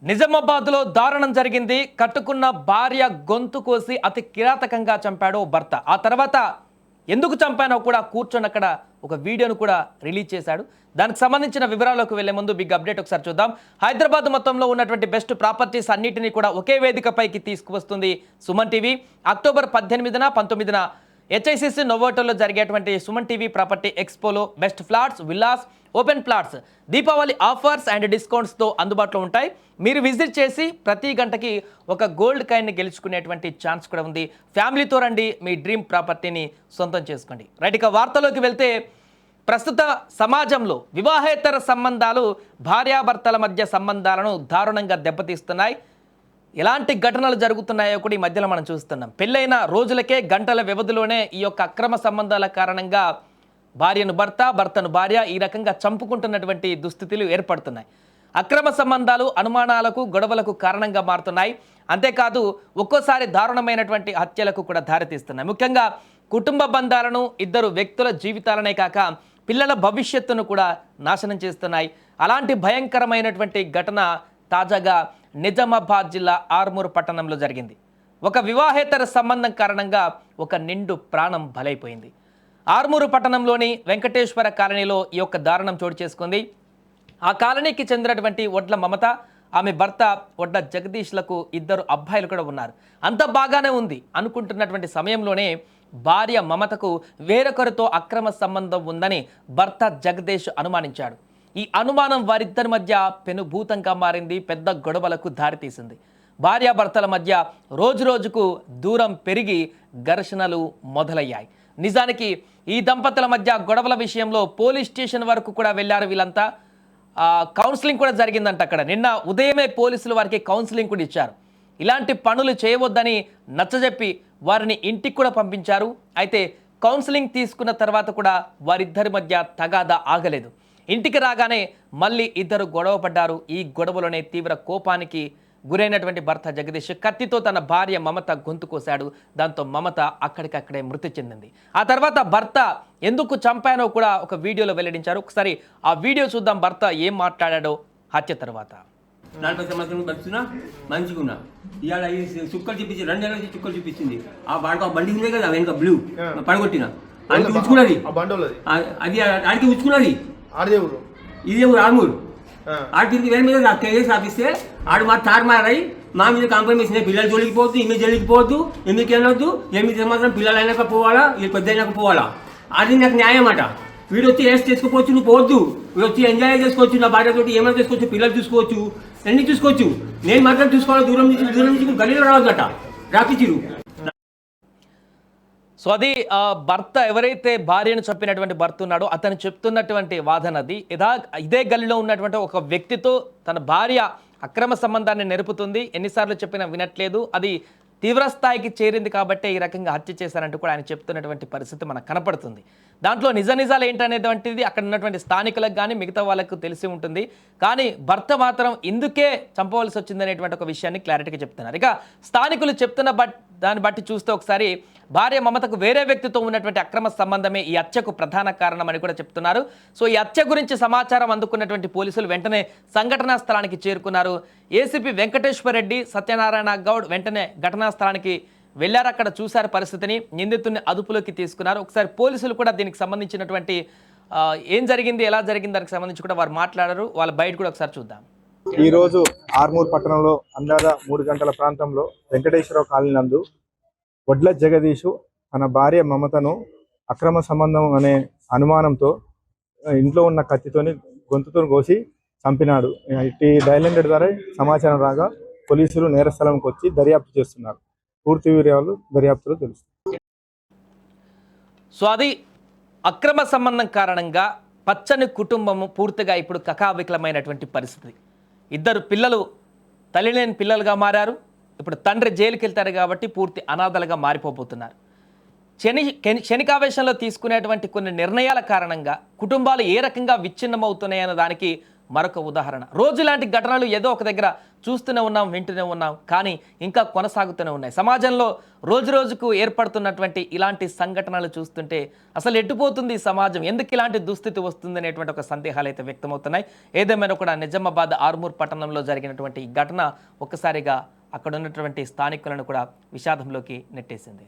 నిజామాబాద్లో దారుణం జరిగింది. కట్టుకున్న భార్య గొంతు కోసి అతి కిరాతకంగా చంపాడు భర్త. ఆ తర్వాత ఎందుకు చంపానో కూడా కూర్చొని అక్కడ ఒక వీడియోను కూడా రిలీజ్ చేశాడు. దానికి సంబంధించిన వివరాలకు వెళ్లే ముందు బిగ్ అప్డేట్ ఒకసారి చూద్దాం. హైదరాబాద్ మొత్తంలో ఉన్నటువంటి బెస్ట్ ప్రాపర్టీస్ అన్నిటినీ కూడా ఒకే వేదికపైకి తీసుకువస్తుంది సుమన్ టీవీ. అక్టోబర్ 18న 19న హెచ్ఐసిసి నోవోటోలో జరిగేటువంటి సుమన్ టీవీ ప్రాపర్టీ ఎక్స్పోలో best flats, villas, open plots Deepavali offers and డిస్కౌంట్స్తో అందుబాటులో ఉంటాయి. మీరు విజిట్ చేసి ప్రతి గంటకి ఒక గోల్డ్ కాయిన్ని గెలుచుకునేటువంటి ఛాన్స్ కూడా ఉంది. ఫ్యామిలీతో రండి, మీ డ్రీమ్ ప్రాపర్టీని సొంతం చేసుకోండి. రైట్, ఇక వార్తలోకి వెళ్తే ప్రస్తుత సమాజంలో వివాహేతర సంబంధాలు భార్యాభర్తల మధ్య సంబంధాలను దారుణంగా దెబ్బతీస్తున్నాయి. ఎలాంటి ఘటనలు జరుగుతున్నాయో కూడా ఈ మధ్యలో మనం చూస్తున్నాం. పెళ్ళైన రోజులకే గంటల వ్యవధిలోనే ఈ యొక్క అక్రమ సంబంధాల కారణంగా భార్యను భర్త, భర్తను భార్య ఈ రకంగా చంపుకుంటున్నటువంటి దుస్థితులు ఏర్పడుతున్నాయి. అక్రమ సంబంధాలు అనుమానాలకు, గొడవలకు కారణంగా మారుతున్నాయి. అంతేకాదు ఒక్కోసారి దారుణమైనటువంటి హత్యలకు కూడా దారితీస్తున్నాయి. ముఖ్యంగా కుటుంబ బంధాలను, ఇద్దరు వ్యక్తుల జీవితాలనే కాక పిల్లల భవిష్యత్తును కూడా నాశనం చేస్తున్నాయి. అలాంటి భయంకరమైనటువంటి ఘటన తాజాగా నిజామాబాద్ జిల్లా ఆర్మూర్ పట్టణంలో జరిగింది. ఒక వివాహేతర సంబంధం కారణంగా ఒక నిండు ప్రాణం బలైపోయింది. ఆర్మూరు పట్టణంలోని వెంకటేశ్వర కాలనీలో ఈ యొక్క దారుణం చోటు చేసుకుంది. ఆ కాలనీకి చెందినటువంటి వడ్ల మమత, ఆమె భర్త వడ్ల జగదీష్లకు ఇద్దరు అబ్బాయిలు కూడా ఉన్నారు. అంత బాగానే ఉంది అనుకుంటున్నటువంటి సమయంలోనే భార్య మమతకు వేరొకరితో అక్రమ సంబంధం ఉందని భర్త జగదీష్ అనుమానించాడు. ఈ అనుమానం వారిద్దరి మధ్య పెనుభూతంగా మారింది, పెద్ద గొడవలకు దారితీసింది. భార్యాభర్తల మధ్య రోజురోజుకు దూరం పెరిగి ఘర్షణలు మొదలయ్యాయి. నిజానికి ఈ దంపతుల మధ్య గొడవల విషయంలో పోలీస్ స్టేషన్ వరకు కూడా వెళ్ళారు వీళ్ళంతా. కౌన్సిలింగ్ కూడా జరిగిందంట అక్కడ. నిన్న ఉదయమే పోలీసులు వారికి కౌన్సిలింగ్ కూడా ఇచ్చారు. ఇలాంటి పనులు చేయవద్దని నచ్చజెప్పి వారిని ఇంటికి కూడా పంపించారు. అయితే కౌన్సిలింగ్ తీసుకున్న తర్వాత కూడా వారిద్దరి మధ్య తగాదా ఆగలేదు. ఇంటికి రాగానే మళ్ళీ ఇద్దరు గొడవ పడ్డారు. ఈ గొడవలోనే తీవ్ర కోపానికి గురైనటువంటి భర్త జగదీష్ కత్తితో తన భార్య మమత గొంతు కోశాడు. దాంతో మమత అక్కడికక్కడే మృతి చెందింది. ఆ తర్వాత భర్త ఎందుకు చంపానో కూడా ఒక వీడియోలో వెల్లడించారు. ఒకసారి ఆ వీడియో చూద్దాం, భర్త ఏం మాట్లాడాడో హత్య తర్వాత. 40 సంవత్సరం బతున్నా మంచిగున్నా. ఇవాళ చుక్కలు చూపించి 2 నెలల నుంచి చుక్కలు చూపించింది. ఆ బండి ఉంది కదా వెనక బ్లూ పడగొట్టిన అది ఉచ్చుకున్నది, అది ఆడికి ఉచ్చుకున్నది. ఇదే ఊరు ఆర్మూరు. ఆడి తిరిగి వేరే మీద నాకు కేసు ఆపిస్తే ఆడు మా తారుమారై మా మీద కాంప్రమైజ్ అయినా పిల్లలు జోలికి పోవద్దు, ఈమె జోలికి పోవద్దు, ఎందుకు వెళ్ళొద్దు, 8 సంవత్సరం పిల్లలు అయినాక పోవాలా, వీళ్ళు పెద్ద అయినాక పోవాలా, అది నాకు న్యాయం అట. వీడు వచ్చి ఏస్ చేసుకోవచ్చు, నువ్వు పోవద్దు, వీడు వచ్చి ఎంజాయ్ చేసుకోవచ్చు, నా భార్యతోటి ఏమైనా చేసుకోవచ్చు, పిల్లలు చూసుకోవచ్చు, అన్ని చూసుకోవచ్చు, నేను మాత్రం చూసుకోవాలి, దూరం నుంచి గలీలో రావద్దట రాపిచ్చిరు. సో అది భర్త ఎవరైతే భార్యను చంపినటువంటి భర్త ఉన్నాడో అతను చెప్తున్నటువంటి వాదనది. ఇదే గల్లీలో ఉన్నటువంటి ఒక వ్యక్తితో తన భార్య అక్రమ సంబంధాన్ని నెరుపుతుంది, ఎన్నిసార్లు చెప్పినా వినట్లేదు, అది తీవ్రస్థాయికి చేరింది కాబట్టి ఈ రకంగా హత్య చేశారంటూ కూడా ఆయన చెప్తున్నటువంటి పరిస్థితి మనకు కనపడుతుంది. దాంట్లో నిజాలు ఏంటనేటువంటిది అక్కడ ఉన్నటువంటి స్థానికులకు కానీ మిగతా వాళ్ళకు తెలిసి ఉంటుంది. కానీ భర్త మాత్రం ఇందుకే చంపవలసి వచ్చిందనేటువంటి ఒక విషయాన్ని క్లారిటీగా చెప్తున్నారు. ఇక స్థానికులు చెప్తున్న దాన్ని బట్టి చూస్తే ఒకసారి భార్య మమతకు వేరే వ్యక్తితో ఉన్నటువంటి అక్రమ సంబంధమే ఈ హత్యకు ప్రధాన కారణం అని కూడా చెప్తున్నారు. సో ఈ హత్య గురించి సమాచారం అందుకున్నటువంటి పోలీసులు వెంటనే సంఘటనా స్థలానికి చేరుకున్నారు. ఏసీపీ వెంకటేశ్వర్ రెడ్డి, సత్యనారాయణ గౌడ్ వెంటనే ఘటనా స్థలానికి వెళ్ళారు. అక్కడ చూశారు పరిస్థితిని, నిందితుడిని అదుపులోకి తీసుకున్నారు. ఒకసారి పోలీసులు కూడా దీనికి సంబంధించినటువంటి ఏం జరిగింది, ఎలా జరిగింది దానికి సంబంధించి కూడా వారు మాట్లాడారు. వాళ్ళ బయట కూడా ఒకసారి చూద్దాం. ఈ రోజు ఆర్మూర్ పట్టణంలో అందాజ 3 గంటల ప్రాంతంలో వెంకటేశ్వర కాలనీ నందు వడ్ల జగదీషు తన భార్య మమతను అక్రమ సంబంధం అనే అనుమానంతో ఇంట్లో ఉన్న కత్తితోని గొంతుతో కోసి చంపినాడు. ఇట్టి డైల్ ద్వారా సమాచారం రాగా పోలీసులు నేరస్థలంకి వచ్చి దర్యాప్తు చేస్తున్నారు. పూర్తి వివరాలు దర్యాప్తులో తెలుస్తుంది. సో అది అక్రమ సంబంధం కారణంగా పచ్చని కుటుంబము పూర్తిగా ఇప్పుడు కకావికలమైనటువంటి పరిస్థితి. ఇద్దరు పిల్లలు తల్లిలేని పిల్లలుగా మారారు. ఇప్పుడు తండ్రి జైలుకి వెళ్తారు కాబట్టి పూర్తి అనాథలుగా మారిపోతున్నారు. క్షణికావేశంలో తీసుకునేటువంటి కొన్ని నిర్ణయాల కారణంగా కుటుంబాలు ఏ రకంగా విచ్ఛిన్నమవుతున్నాయన్న దానికి మరొక ఉదాహరణ. రోజు ఇలాంటి ఘటనలు ఏదో ఒక దగ్గర చూస్తూనే ఉన్నాం, వింటూనే ఉన్నాం, కానీ ఇంకా కొనసాగుతూనే ఉన్నాయి. సమాజంలో రోజు రోజుకు ఏర్పడుతున్నటువంటి ఇలాంటి సంఘటనలు చూస్తుంటే అసలు ఎట్టుపోతుంది ఈ సమాజం, ఎందుకు ఇలాంటి దుస్థితి వస్తుంది అనేటువంటి ఒక సందేహాలు అయితే వ్యక్తమవుతున్నాయి. ఏదేమైనా కూడా నిజామాబాద్ ఆర్మూర్ పట్టణంలో జరిగినటువంటి ఈ ఘటన ఒక్కసారిగా అక్కడ ఉన్నటువంటి స్థానికులను కూడా విషాదంలోకి నెట్టేసింది.